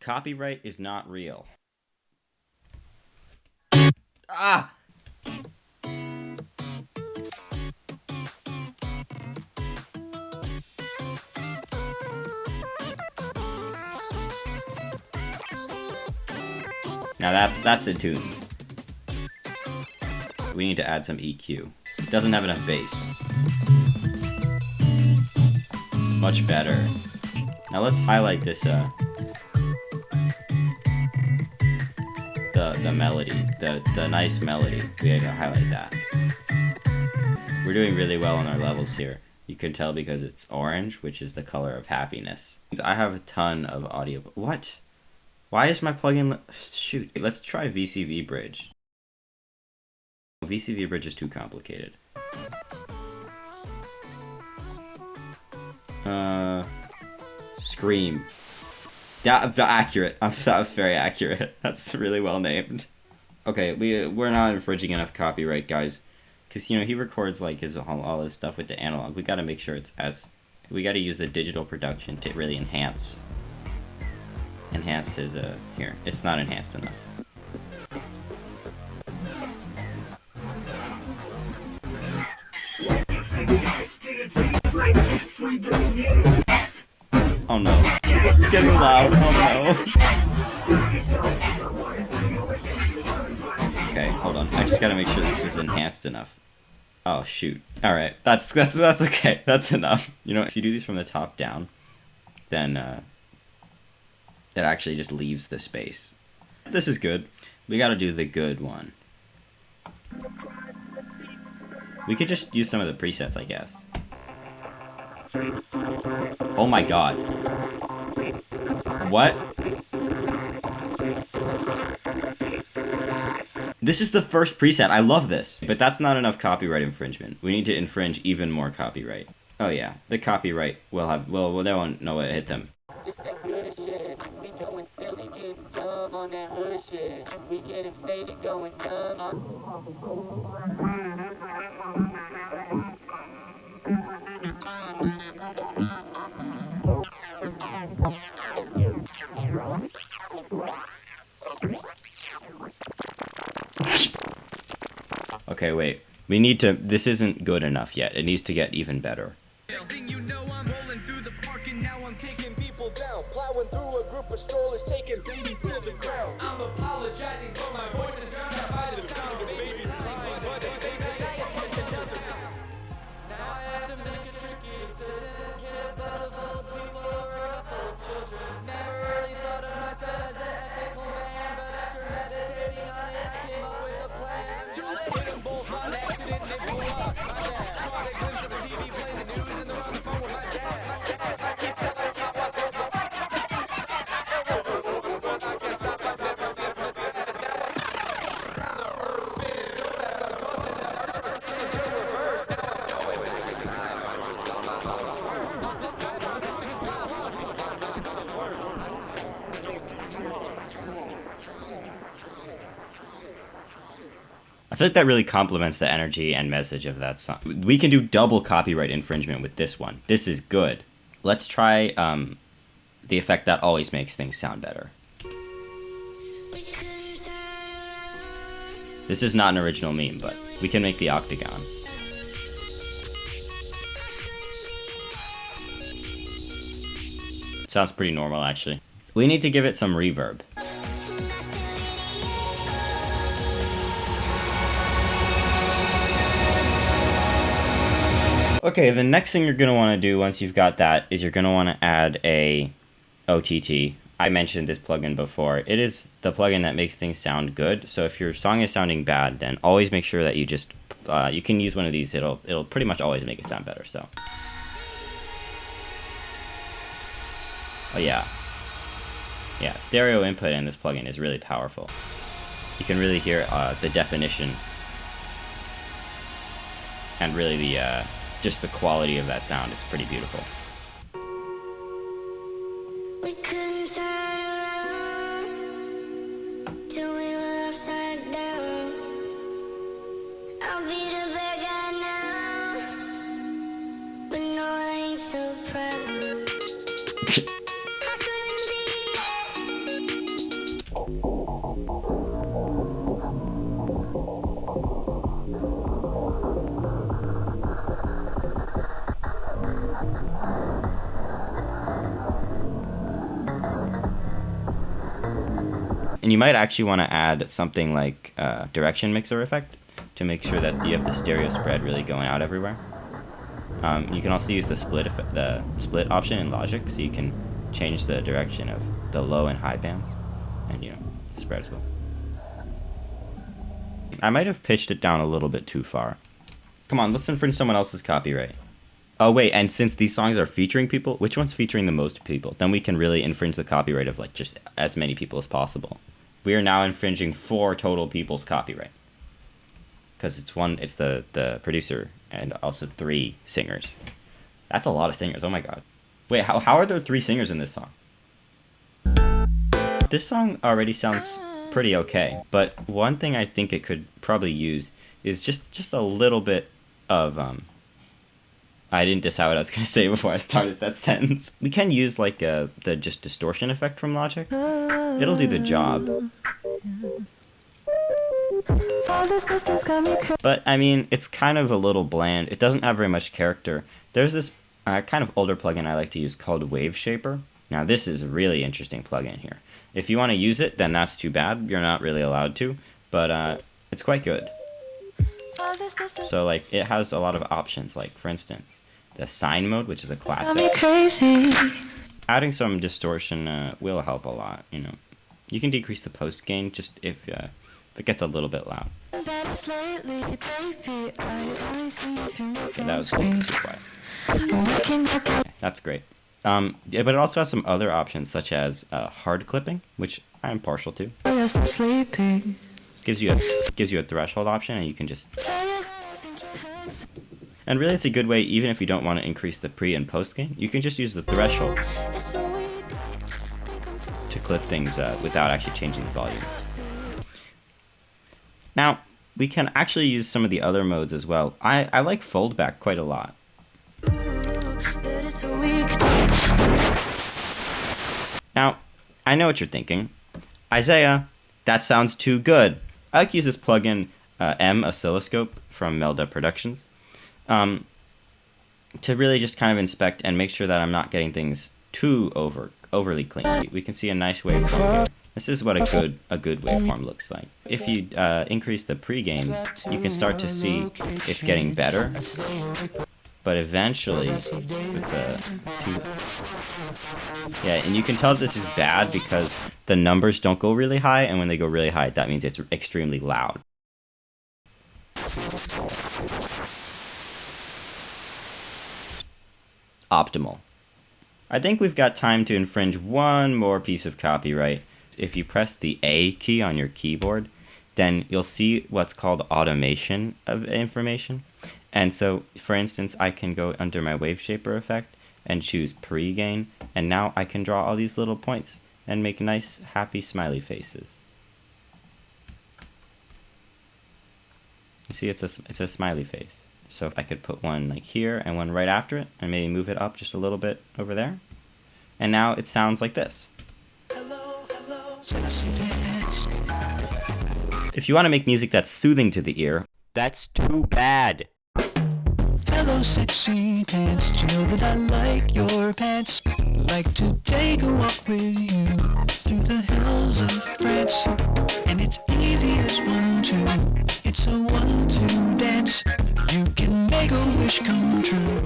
Copyright is not real. Ah! Now that's a tune. We need to add some EQ. It doesn't have enough bass. Much better. Now let's highlight this the melody, the nice melody. We gotta highlight that. We're doing really well on our levels here. You can tell because it's orange, which is the color of happiness. I have a ton of audio. What? Why is my plugin? Shoot. Let's try VCV Bridge. VCV Bridge is too complicated. Scream. Yeah, accurate. That was very accurate. That's really well named. Okay, we're not infringing enough copyright, guys, because he records like all his stuff with the analog. We got to make sure we got to use the digital production to really enhance his here. It's not enhanced enough. Oh no. It's getting loud. Oh no. Okay, hold on. I just gotta make sure this is enhanced enough. Oh shoot. Alright. That's okay. That's enough. If you do these from the top down, then it actually just leaves the space. This is good. We gotta do the good one. We could just use some of the presets, I guess. Oh my god. What? This is the first preset. I love this. But that's not enough copyright infringement. We need to infringe even more copyright. Oh yeah, the copyright will have, well, they won't know what hit them. It's that good shit. We going silly, getting dumb on that hood shit. We getting faded, going dumb. Okay, wait. We need to. This isn't good enough yet. It needs to get even better. Next thing you know, I'm rolling through the park and now I'm taking people down. Plowing through a group of strollers, taking babies to the ground. I'm apologizing, but my voice is drowned out by the sound of babies crying. But they pay attention. Now I have to make a tricky decision. Get a bus of old people or a couple of children. Never really thought of myself as an ethical man, but after meditating on it, I came up with a plan. Too late, hit them both on accident, they blew up. My dad caught a glimpse of the TV playing the news and they're on the phone with my dad. I feel like that really complements the energy and message of that song. We can do double copyright infringement with this one. This is good. Let's try the effect that always makes things sound better. This is not an original meme, but we can make the octagon. Sounds pretty normal, actually. We need to give it some reverb. Okay, the next thing you're going to want to do once you've got that is you're going to want to add a OTT. I mentioned this plugin before. It is the plugin that makes things sound good. So if your song is sounding bad, then always make sure that you just you can use one of these. It'll pretty much always make it sound better. So, oh yeah, stereo input in this plugin is really powerful. You can really hear the definition and really the just the quality of that sound. It's pretty beautiful. We couldn't turn around till we were upside down. I'll be the bad guy now, but no, I ain't so proud. I couldn't be And you might actually want to add something like direction mixer effect to make sure that you have the stereo spread really going out everywhere. You can also use the split option in Logic, so you can change the direction of the low and high bands, and the spread as well. I might have pitched it down a little bit too far. Come on, let's infringe someone else's copyright. Oh wait, and since these songs are featuring people, which one's featuring the most people? Then we can really infringe the copyright of like just as many people as possible. We are now infringing 4 total people's copyright. Because it's the producer and also 3 singers. That's a lot of singers, oh my god. Wait, how are there 3 singers in this song? This song already sounds pretty okay, but one thing I think it could probably use is just a little bit of I didn't decide what I was going to say before I started that sentence. We can use like the just distortion effect from Logic. It'll do the job. But I mean, it's kind of a little bland. It doesn't have very much character. There's this kind of older plugin I like to use called Wave Shaper. Now this is a really interesting plugin here. If you want to use it, then that's too bad. You're not really allowed to, but it's quite good. So like it has a lot of options, like for instance, the sine mode, which is a classic. Adding some distortion will help a lot, You can decrease the post gain just if it gets a little bit loud. Okay, that was too quiet. Okay, that's great. Yeah, but it also has some other options such as hard clipping, which I'm partial to. Gives you a threshold option, and you can just. And really, it's a good way, even if you don't want to increase the pre and post gain, you can just use the threshold to clip things without actually changing the volume. Now, we can actually use some of the other modes as well. I like foldback quite a lot. Now, I know what you're thinking. Isaiah, that sounds too good. I like to use this plugin, M Oscilloscope from Melda Productions, to really just kind of inspect and make sure that I'm not getting things too overly clean. We can see a nice waveform here. This is what a good waveform looks like. If you increase the pre-gain, you can start to see it's getting better. But eventually, with and you can tell this is bad because the numbers don't go really high, and when they go really high, that means it's extremely loud. Optimal. I think we've got time to infringe one more piece of copyright. If you press the A key on your keyboard, then you'll see what's called automation of information. And so, for instance, I can go under my wave shaper effect and choose pre-gain, and now I can draw all these little points and make nice, happy smiley faces. You see, it's a smiley face. So if I could put one like here and one right after it, and maybe move it up just a little bit over there, and now it sounds like this. If you want to make music that's soothing to the ear, that's too bad. Hello, sexy pants. You know that I like your pants. Like to take a walk with you through the hills of France. And it's easy as 1, 2. It's a 1, 2 dance. You can make a wish come true.